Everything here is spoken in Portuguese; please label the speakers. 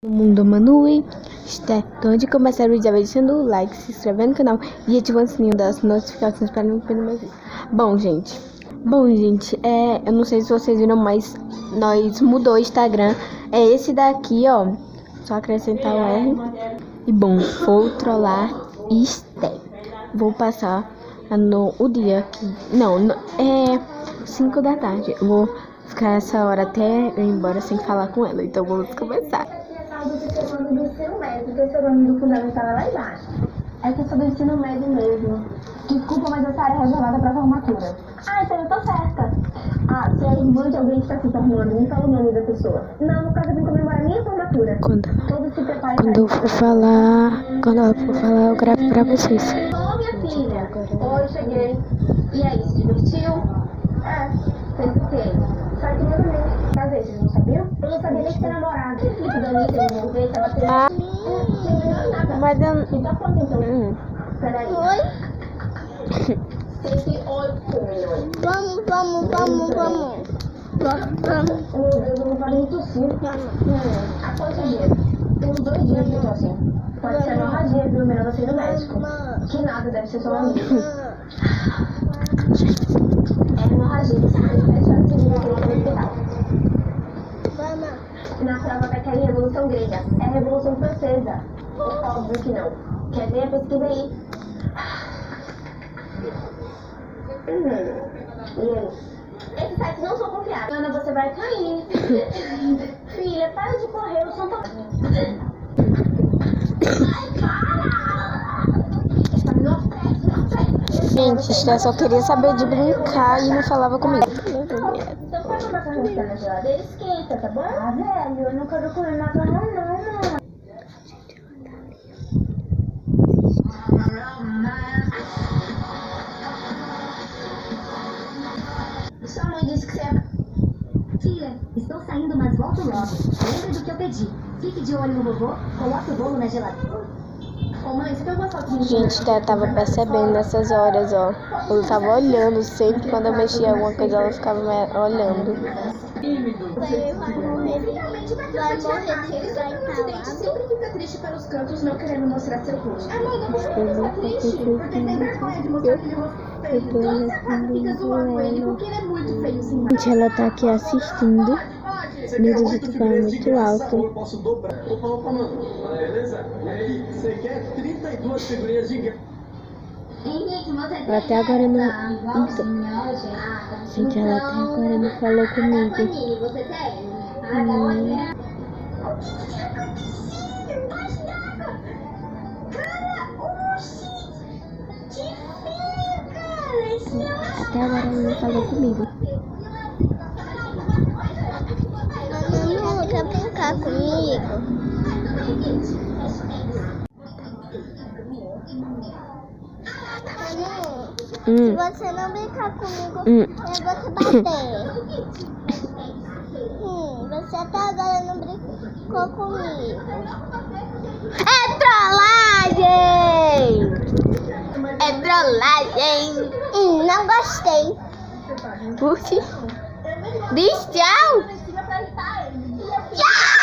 Speaker 1: Mundo Manui, então antes de começar o vídeo, já vai deixando o like, se inscrevendo no canal e ativando o sininho das notificações para não perder mais vídeo. Bom, gente, eu não sei se vocês viram, mas nós mudou o Instagram. É esse daqui, ó. Só acrescentar o R. E bom, vou trollar Esté. Vou passar o dia aqui. Não, é 5 da tarde. Eu vou ficar essa hora até eu ir embora sem falar com ela. Então vamos começar.
Speaker 2: Do segundo do ensino médio, porque o segundo do fundamental é lá embaixo. É que eu sou do ensino médio mesmo. Desculpa, mas essa área é reservada pra formatura. Ah, então eu tô certa. Ah, se é irmã de alguém que está se formando, não fala o nome da pessoa. Não, no caso eu vim comemorar minha formatura. Todos se preparem.
Speaker 1: Quando ela for falar, eu gravo pra vocês.
Speaker 2: Ô, minha filha. Oi, cheguei. E aí, se divertiu? Fez o quê? Só que meu também. Casei, vocês não sabiam? Eu não sabia nem que tinha namorado. Felipe da Anitta, eu vou ver, tava tendo...
Speaker 1: Mas eu...
Speaker 2: Então pronto, então. Peraí. Oi? Sempre oi, filho.
Speaker 3: Vamos.
Speaker 2: Meu Deus, eu não falei muito sim. Há quantos dias? Tem uns 2 dias que eu tô assim. Pode ser hemorragia, viu? Melhor você ir no médico. Que nada, deve ser só um amigo. É hemorragia, você vai no médico, você vai querer ir no hospital. Na prova vai cair Revolução Grega. É a Revolução Francesa. Óbvio que não. Quer ver? Pesquisa aí. E aí? Esses sites não são confiáveis. Ana, você vai cair. Filha, para de correr, eu sou tão... Ai, para!
Speaker 1: Gente, Esté só queria saber de brincar e não falava comigo.
Speaker 2: Então pode botar a roupa na geladeira, esquenta, tá bom? Ah, velho, eu não quero comer macarrão não, mano. Sua mãe disse que você é...
Speaker 3: Tia, estou saindo, mas volto logo. Lembra do que eu pedi? Fique de olho no vovô, coloque o bolo na geladeira.
Speaker 2: Ô mãe, você tem uma foto de...
Speaker 1: Gente, Esté tava percebendo nessas horas, ó. Eu tava olhando sempre, quando eu mexia alguma coisa, ela ficava olhando.
Speaker 2: Finalmente vai ter uma tia Marta. Ele sempre fica triste pelos cantos, não querendo mostrar seu rosto. Ah, mãe, não precisa ficar triste, porque tem vergonha de mostrar aquele rosto feio. Toda essa casa fica zoando ele, porque ele é muito feio, sim.
Speaker 1: Gente, ela tá aqui assistindo. Meu Deus, tu fala muito alto.
Speaker 4: Eu posso dobrar. Opa, mano. Beleza? E aí, você quer 32 figurinhas de guerra?
Speaker 3: Henrique, você
Speaker 1: Ela até agora não... Então, gente, ela até agora não falou comigo.
Speaker 3: Você tem?
Speaker 1: Até agora ela não falou comigo.
Speaker 3: Não quer brincar comigo? Se você não brincar comigo, eu vou te bater. Você até agora não brincou comigo.
Speaker 1: É trollagem!
Speaker 3: Não gostei.
Speaker 1: Puxa! Diz tchau!
Speaker 3: Tchau!